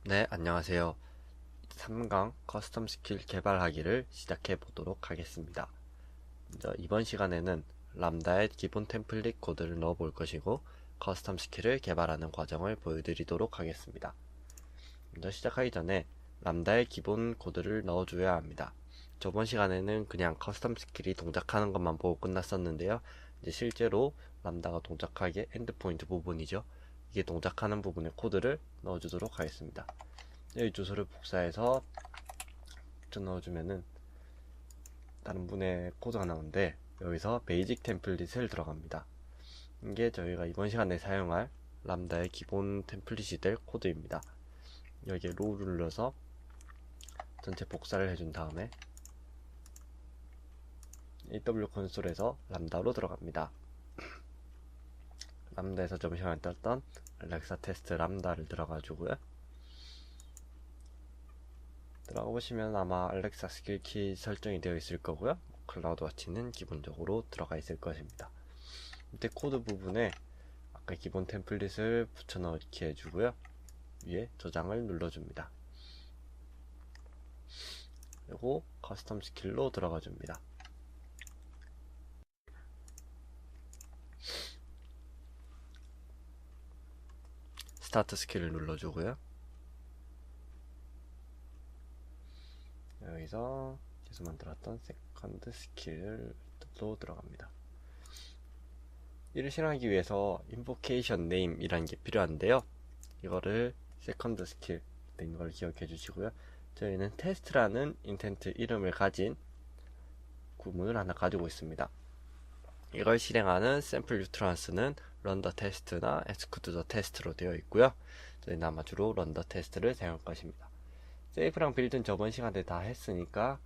네, 안녕하세요. 3강 커스텀 스킬 개발하기를 시작해 보도록 하겠습니다. 먼저 이번 시간에는 람다의 기본 템플릿 코드를 넣어 볼 것이고 커스텀 스킬을 개발하는 과정을 보여드리도록 하겠습니다. 먼저 시작하기 전에 람다의 기본 코드를 넣어줘야 합니다. 저번 시간에는 그냥 커스텀 스킬이 동작하는 것만 보고 끝났었는데요. 이제 실제로 람다가 동작하게 엔드포인트 부분이죠. 이게 동작하는 부분의 코드를 넣어주도록 하겠습니다. 여기 주소를 복사해서 붙여 넣어주면은 다른 분의 코드가 나오는데, 여기서 베이직 템플릿을 들어갑니다. 이게 저희가 이번 시간에 사용할 람다의 기본 템플릿이 될 코드입니다. 여기에 롤을 눌러서 전체 복사를 해준 다음에 AW 콘솔에서 람다로 들어갑니다. 람다에서 저번 시간에 떴던 알렉사 테스트 람다를 들어가주고요. 들어가 보시면 아마 알렉사 스킬키 설정이 되어 있을 거고요. 클라우드 와치는 기본적으로 들어가 있을 것입니다. 밑에 코드 부분에 아까 기본 템플릿을 붙여 넣기 해주고요. 위에 저장을 눌러줍니다. 그리고 커스텀 스킬로 들어가 줍니다. 스타트 스킬을 눌러주고요. 여기서 계속 만들었던 세컨드 스킬로 들어갑니다. 이를 실행하기 위해서 invocation name 이라는 게 필요한데요. 이거를 세컨드 스킬 된 걸 기억해 주시고요. 저희는 테스트라는 인텐트 이름을 가진 구문을 하나 가지고 있습니다. 이걸 실행하는 샘플 유트란스는 run the test나 execute the test로 되어 있고요. 저희는 아마 주로 run the test를 사용할 것입니다. 세이프랑 빌드는 저번 시간에 다 했으니까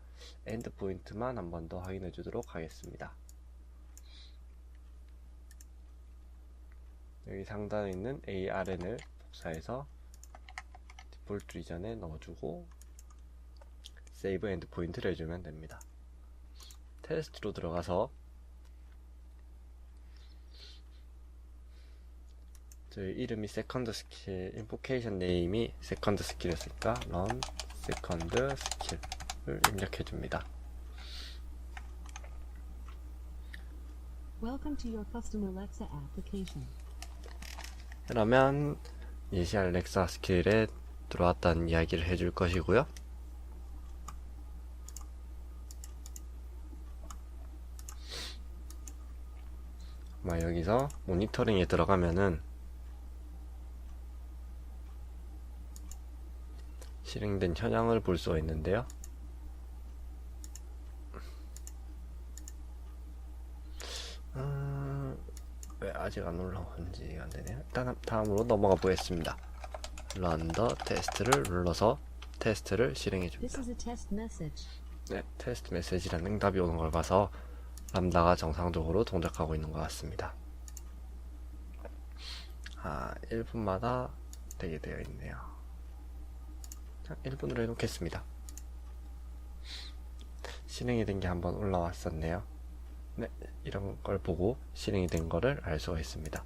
엔드 포인트만 한 번 더 확인해 주도록 하겠습니다. 여기 상단에 있는 ARN을 복사해서 디폴트 리전에 넣어주고 세이브 엔드 포인트를 해주면 됩니다. 테스트로 들어가서 저희 이름이 세컨드 스킬, 인포케이션 네임이 세컨드 스킬이었으니까 run 세컨드 스킬을 입력해 줍니다. Welcome to your custom Alexa application. 그러면 예시 알렉사 스킬에 들어왔다는 이야기를 해줄 것이고요. 여기서 모니터링에 들어가면은 실행된 현황을 볼 수가 있는데요. 왜 아직 안 올라오는지 안 되네요. 일단 다음으로 넘어가 보겠습니다. run the test를 눌러서 테스트를 실행해 This 줍니다. is a test message. 네, 테스트 메시지라는 응답이 오는 걸 봐서 람다가 정상적으로 동작하고 있는 것 같습니다. 1분마다 되게 되어 있네요. 1분으로 해놓겠습니다. 실행이 된 게 한번 올라왔었네요. 네, 이런 걸 보고 실행이 된 거를 알 수가 있습니다.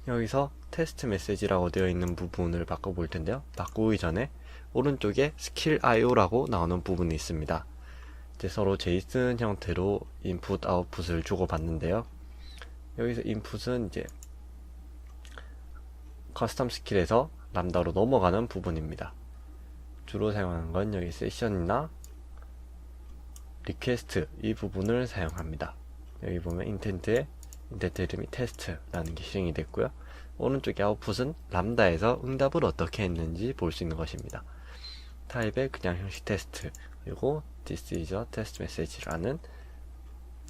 여기서 테스트 메시지라고 되어 있는 부분을 바꿔볼 텐데요. 바꾸기 전에 오른쪽에 스킬 IO라고 나오는 부분이 있습니다. 이제 서로 제이슨 형태로 인풋, 아웃풋을 주고받는데요. 여기서 인풋은 이제 커스텀 스킬에서 람다로 넘어가는 부분입니다. 주로 사용하는 건 여기 세션이나 리퀘스트 이 부분을 사용합니다. 여기 보면 인텐트 이름이 테스트라는 게 실행이 됐고요. 오른쪽의 아웃풋은 람다에서 응답을 어떻게 했는지 볼 수 있는 것입니다. 타입의 그냥 형식 테스트, 그리고 this is a test message라는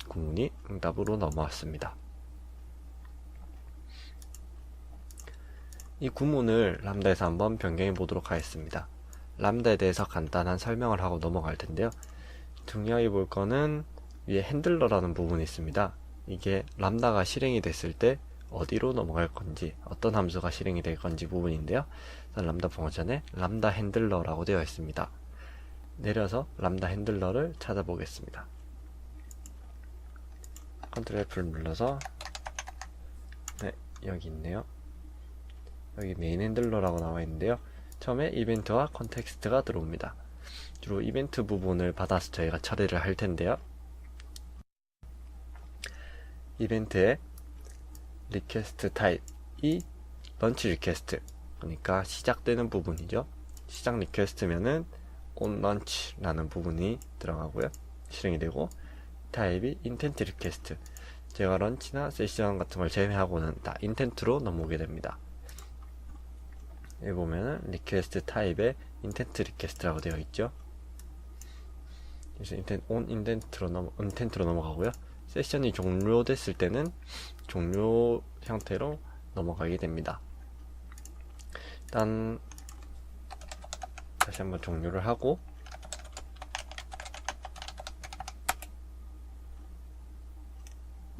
구문이 응답으로 넘어왔습니다. 이 구문을 람다에서 한번 변경해 보도록 하겠습니다. 람다에 대해서 간단한 설명을 하고 넘어갈 텐데요. 중요하게 볼 거는 위에 핸들러라는 부분이 있습니다. 이게 람다가 실행이 됐을 때 어디로 넘어갈 건지, 어떤 함수가 실행이 될 건지 부분인데요. 람다 펑션에 람다 핸들러라고 되어 있습니다. 내려서 람다 핸들러를 찾아보겠습니다. 컨트롤 F를 눌러서, 네, 여기 있네요. 여기 메인 핸들러라고 나와 있는데요. 처음에 이벤트와 컨텍스트가 들어옵니다. 주로 이벤트 부분을 받아서 저희가 처리를 할 텐데요. 이벤트의 리퀘스트 타입이 런치 리퀘스트, 그러니까 시작되는 부분이죠. 시작 리퀘스트면은 on launch라는 부분이 들어가고요. 실행이 되고, 타입이 인텐트 리퀘스트, 제가 런치나 세션 같은 걸 제외하고는 다 인텐트로 넘어오게 됩니다. 여기 보면은 리퀘스트 타입에 인텐트 리퀘스트라고 되어 있죠. 그래서 인텐트로 넘어가고요. 세션이 종료됐을 때는 종료 형태로 넘어가게 됩니다. 일단 다시 한번 종료를 하고,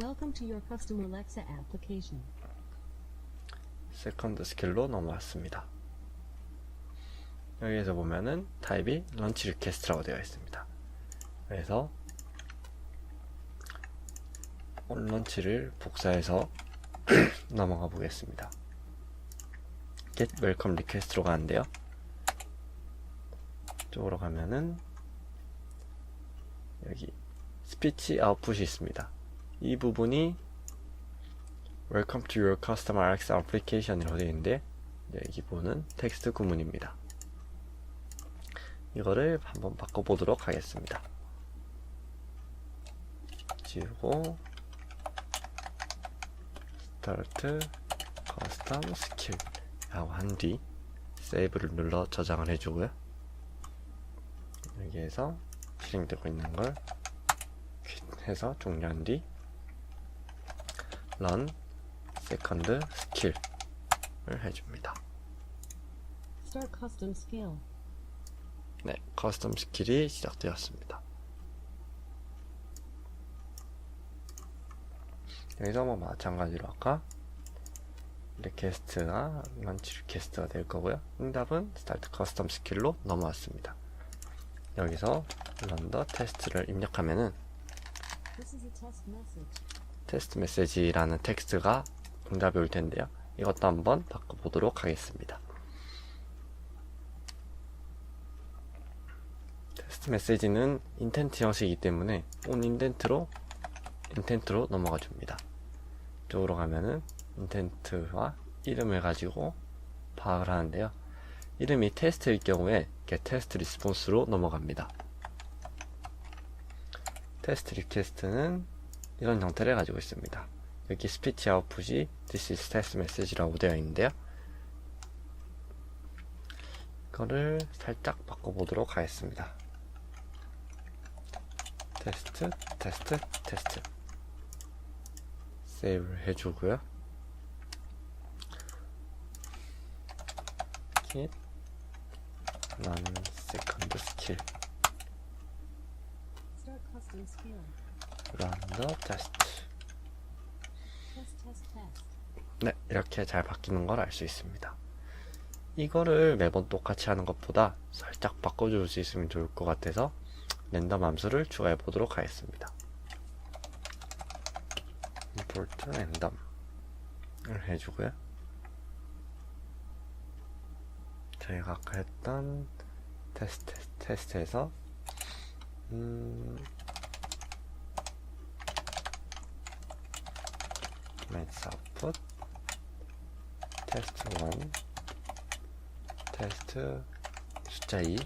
Welcome to your custom Alexa application. 세컨드 스킬로 넘어왔습니다. 여기에서 보면은 타입이 런치 리퀘스트라고 되어 있습니다. 그래서 런치를 복사해서 넘어가 보겠습니다. get welcome request로 가는데요. 이쪽으로 가면은 여기 스피치 아웃풋이 있습니다. 이 부분이 Welcome to your custom Alexa application이라고 되어 있는데, 이 부분은 텍스트 구문입니다. 이거를 한번 바꿔보도록 하겠습니다. 지우고 Start Custom Skill 라고 한 뒤 세이브를 눌러 저장을 해주고요. 여기에서 실행되고 있는 걸 해서 종료한 뒤 Run Second Skill을 해줍니다. Start custom skill. 네, 커스텀 스킬이 시작되었습니다. 여기서 뭐 마찬가지로 아까 리퀘스트나 런치 리퀘스트가 될 거고요. 응답은 스타트 커스텀 스킬로 넘어왔습니다. 여기서 런더 테스트를 입력하면은 This is a test message. 테스트 메시지라는 텍스트가 응답이 올 텐데요. 이것도 한번 바꿔보도록 하겠습니다. 테스트 메시지는 인텐트 형식이기 때문에 on 인텐트로 넘어가 줍니다. 이쪽으로 가면은 인텐트와 이름을 가지고 파악을 하는데요. 이름이 테스트일 경우에 get test response로 넘어갑니다. 테스트 리퀘스트는 이런 형태를 가지고 있습니다. 여기 스피치 아웃풋이 this is test message라고 되어 있는데요. 이거를 살짝 바꿔보도록 하겠습니다. 테스트 세이브를 해주고요. git run second skill Start custom skill. run the test. Test. 네, 이렇게 잘 바뀌는 걸 알 수 있습니다. 이거를 매번 똑같이 하는 것보다 살짝 바꿔줄 수 있으면 좋을 것 같아서 랜덤 함수를 추가해 보도록 하겠습니다. import random을 해주고요. 저희가 아까 했던 테스트에서 math output 테스트 1 테스트 숫자 2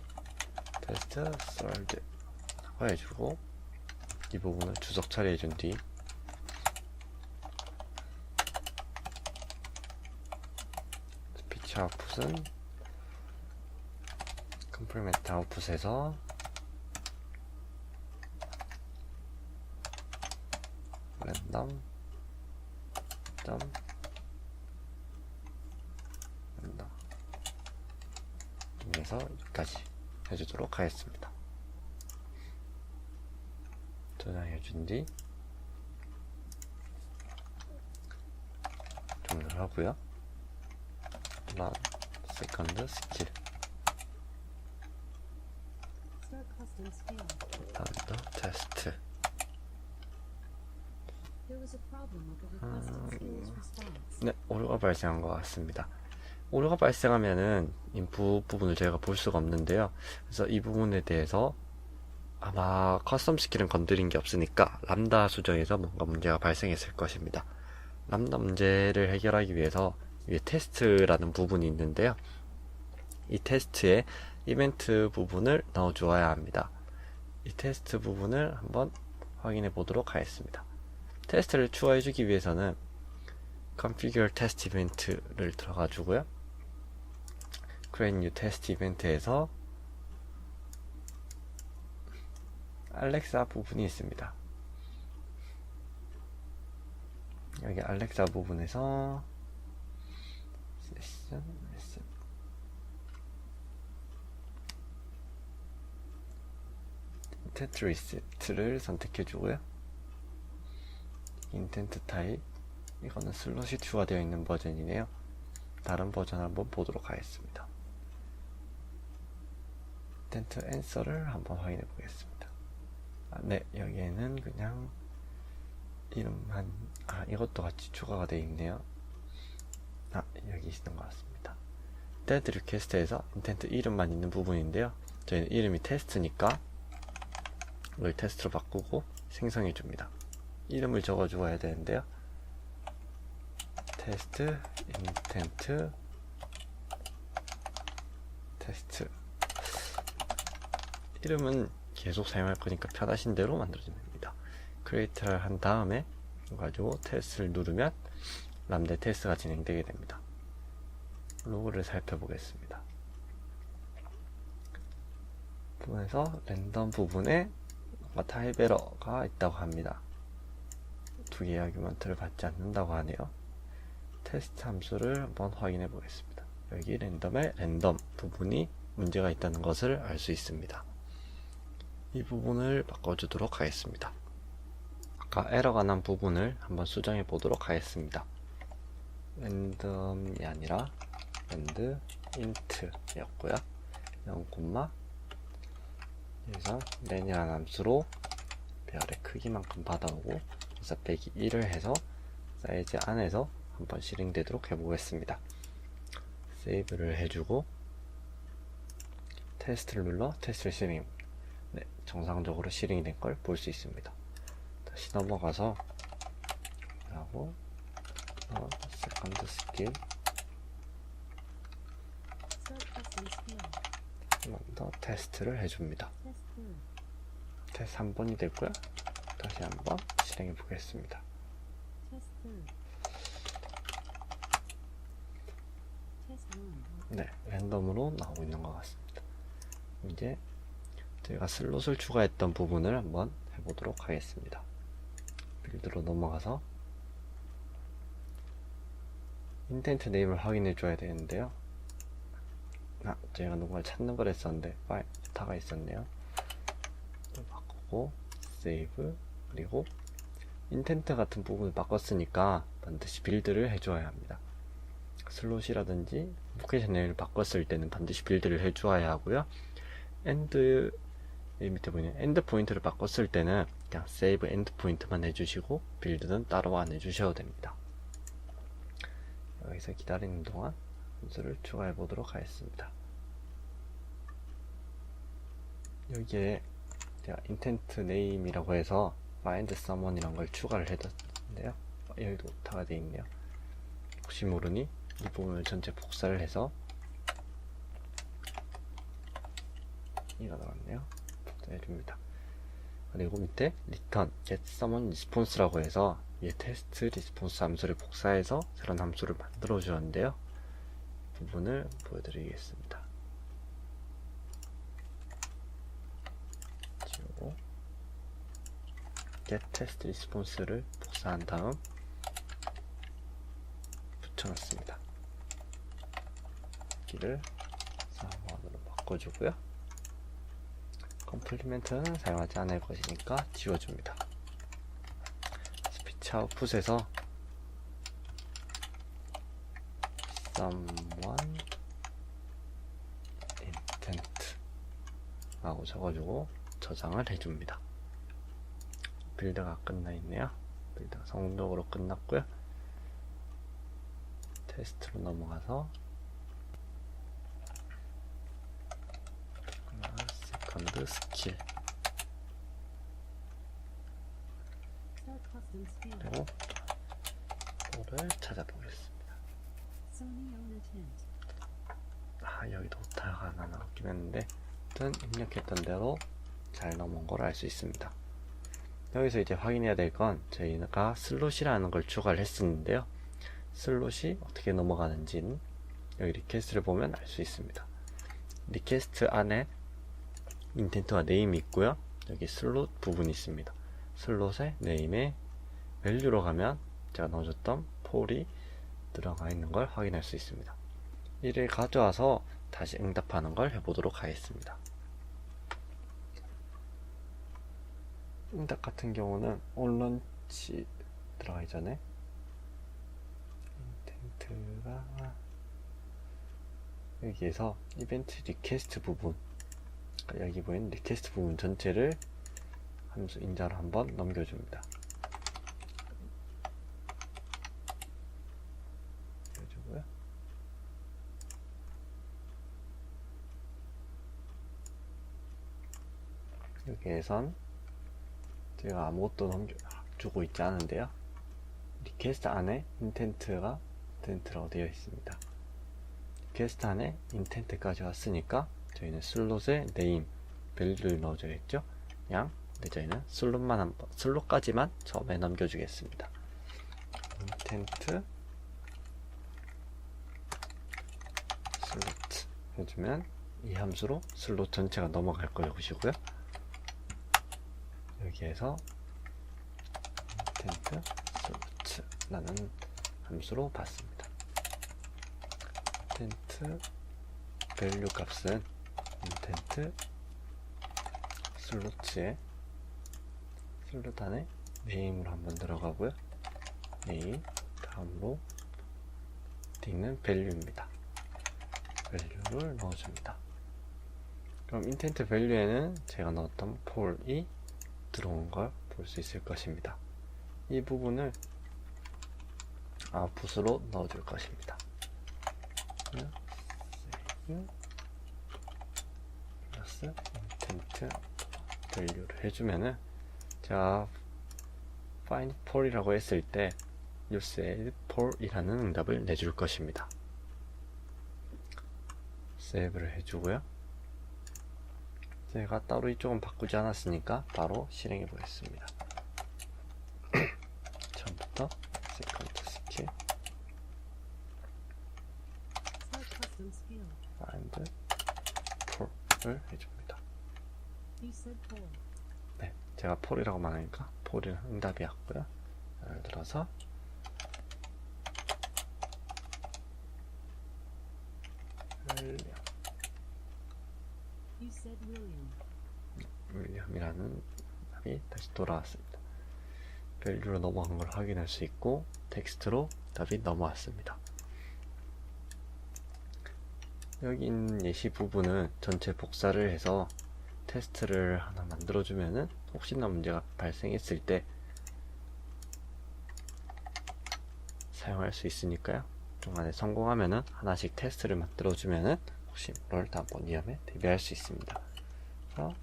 테스트 third 해주고, 이 부분을 주석 처리해준 뒤 스피치 아웃풋은 컴플리멘트 아웃풋에서 랜덤 그래서 여기까지 해주도록 하겠습니다. 저장해준 뒤 종료를 하고요. run second skill Start custom skill. run the test. There was a problem with the requested skills response. 네, 오류가 발생한 것 같습니다. 오류가 발생하면은 인풋 부분을 저희가 볼 수가 없는데요. 그래서 이 부분에 대해서 아마 커스텀 스킬은 건드린 게 없으니까 람다 수정에서 뭔가 문제가 발생했을 것입니다. 람다 문제를 해결하기 위해서 위에 테스트라는 부분이 있는데요. 이 테스트에 이벤트 부분을 넣어 주어야 합니다. 이 테스트 부분을 한번 확인해 보도록 하겠습니다. 테스트를 추가해 주기 위해서는 configure test event를 들어가 주고요. create new test event에서 알렉사 부분이 있습니다. 여기 알렉사 부분에서 세션 인텐트 리셋을 선택해 주고요. 인텐트 타입, 이거는 슬롯이 추가되어 있는 버전이네요. 다른 버전 한번 보도록 하겠습니다. 인텐트 앤서를 한번 확인해 보겠습니다. 네, 여기에는 그냥 이름만, 이것도 같이 추가가 되어 있네요. 여기 있는 것 같습니다. 데드 리퀘스트에서 인텐트 이름만 있는 부분인데요. 저희는 이름이 테스트니까 이걸 테스트로 바꾸고 생성해 줍니다. 이름을 적어 주어야 되는데요. 테스트 인텐트 테스트, 이름은 계속 사용할 거니까 편하신 대로 만들어주면 됩니다. 크리에이트를 한 다음에 이거 가지고 테스트를 누르면 람다 테스트가 진행되게 됩니다. 로그를 살펴보겠습니다. 부분에서 랜덤 부분에 타입 에러가 있다고 합니다. 두 개의 아규먼트를 받지 않는다고 하네요. 테스트 함수를 한번 확인해 보겠습니다. 여기 랜덤의 랜덤 부분이 문제가 있다는 것을 알 수 있습니다. 이 부분을 바꿔주도록 하겠습니다. 아까 에러가 난 부분을 한번 수정해 보도록 하겠습니다. 랜덤이 아니라 랜드 인트 였고요. 0, 여기서 랜이라는 함수로 별의 크기만큼 받아오고, 그래서 101을 해서 사이즈 안에서 한번 실행되도록 해보겠습니다. 세이브를 해주고 테스트를 눌러 테스트를 실행. 네, 정상적으로 실행이 된 걸 볼 수 있습니다. 다시 넘어가서 하고 세컨드 스킬 Start custom skill. 한 번 더 테스트를 해줍니다. Test 3. 테스트 한 번이 됐고요. 다시 한번 실행해 보겠습니다. Test 3. Test 1. 네, 랜덤으로 나오고 있는 것 같습니다. 이제 저희가 슬롯을 추가했던 부분을 한번 해보도록 하겠습니다. 빌드로 넘어가서 인텐트 네임을 확인해 줘야 되는데요. 저희가 누군가 찾는 걸 했었는데 파일 타가 있었네요. 바꾸고 세이브, 그리고 인텐트 같은 부분을 바꿨으니까 반드시 빌드를 해줘야 합니다. 슬롯이라든지 로케이션 네임을 바꿨을 때는 반드시 빌드를 해주어야 하고요. 엔드, 이 밑에 보이는 엔드 포인트를 바꿨을 때는 그냥 세이브 엔드 포인트만 해주시고 빌드는 따로 안 해주셔도 됩니다. 여기서 기다리는 동안 함수를 추가해 보도록 하겠습니다. 여기에 제가 인텐트 네임이라고 해서 find someone 이란 걸 추가를 해뒀는데요. 여기도 타가 되어 있네요. 혹시 모르니 이 부분을 전체 복사를 해서 이가 나왔네요. 복사해줍니다. 그리고 밑에 return get someone response라고 해서 이 테스트 리스폰스 함수를 복사해서 새로운 함수를 만들어 주었는데요. 부분을 보여드리겠습니다. 지우고 get test response를 복사한 다음 붙여놨습니다. 여기를 4번으로 바꿔주고요. 컴플리멘트는 사용하지 않을 것이니까 지워줍니다. 스피치 아웃풋에서 someone intent 라고 적어주고 저장을 해줍니다. 빌드가 끝나있네요. 빌드가 성공적으로 끝났고요. 테스트로 넘어가서 파인드 스킬 Set custom sphere. 그리고 를 찾아보겠습니다. Sony owner tint. 여기도 오타가 하나 나왔긴 했는데 일단 입력했던 대로 잘 넘어온 걸 알 수 있습니다. 여기서 이제 확인해야 될 건 저희가 슬롯이라는 걸 추가를 했었는데요. 슬롯이 어떻게 넘어가는지는 여기 리퀘스트를 보면 알 수 있습니다. 리퀘스트 안에 인텐트와 네임이 있고요. 여기 슬롯 부분이 있습니다. 슬롯의 네임에 밸류로 가면 제가 넣어줬던 폴이 들어가 있는 걸 확인할 수 있습니다. 이를 가져와서 다시 응답하는 걸 해보도록 하겠습니다. 응답 같은 경우는 온런치 들어가기 전에 인텐트가 여기에서 이벤트 리퀘스트 부분, 여기 보이는 리퀘스트 부분 전체를 함수 인자로 한번 넘겨줍니다. 해주고요. 여기에선 제가 아무것도 주고 있지 않은데요. 리퀘스트 안에 인텐트라고 되어 있습니다. 리퀘스트 안에 인텐트까지 왔으니까 저희는 슬롯의 네임, 밸류를 넣어줘야겠죠. 근데 저희는 슬롯까지만 처음에 넘겨주겠습니다. 인텐트 슬롯 해주면 이 함수로 슬롯 전체가 넘어갈 것이고요. 여기에서 인텐트 슬롯라는 함수로 받습니다. 인텐트 밸류 값은 인텐트 슬롯에 슬롯 안에 네임으로 한번 들어가고요. 네임 다음으로 있는 밸류입니다. 밸류를 넣어줍니다. 그럼 인텐트 밸류에는 제가 넣었던 폴이 들어온 걸 볼 수 있을 것입니다. 이 부분을 아웃풋으로 넣어줄 것입니다. 세이브 플러스 인텐트 밸류를 해주면은 제가 find pol이라고 했을 때 you said pol이라는 응답을 내줄 것입니다. 세이브를 해주고요. 제가 따로 이쪽은 바꾸지 않았으니까 바로 실행해 보겠습니다. 처음부터 세컨드 스킬 Set custom sphere. find pol을 해줍니다. You said pole. 네, 제가 폴이라고 말하니까 폴이라는 응답이 왔고요. 예를 들어서 You said William. 윌리엄이라는 답이 다시 돌아왔습니다. 밸류로 넘어간 걸 확인할 수 있고 텍스트로 답이 넘어왔습니다. 여기 있는 예시 부분은 전체 복사를 해서 테스트를 하나 만들어주면은 혹시나 문제가 발생했을 때 사용할 수 있으니까요. 중간에 성공하면은 하나씩 테스트를 만들어주면은 혹시 모를 다음번 위험에 대비할 수 있습니다. 그래서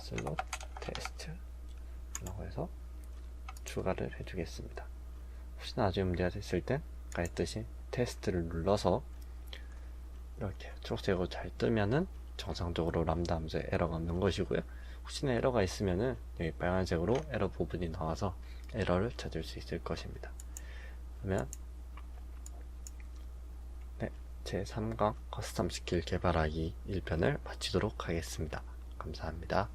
슬롯 테스트라고 해서 추가를 해주겠습니다. 혹시나 나중에 문제가 됐을 땐 아까 했듯이 테스트를 눌러서 이렇게 초록색으로 잘 뜨면은 정상적으로 람다 함수에 에러가 없는 것이고요. 혹시나 에러가 있으면은 여기 빨간색으로 에러 부분이 나와서 에러를 찾을 수 있을 것입니다. 그러면 제 3강 커스텀 스킬 개발하기 1편을 마치도록 하겠습니다. 감사합니다.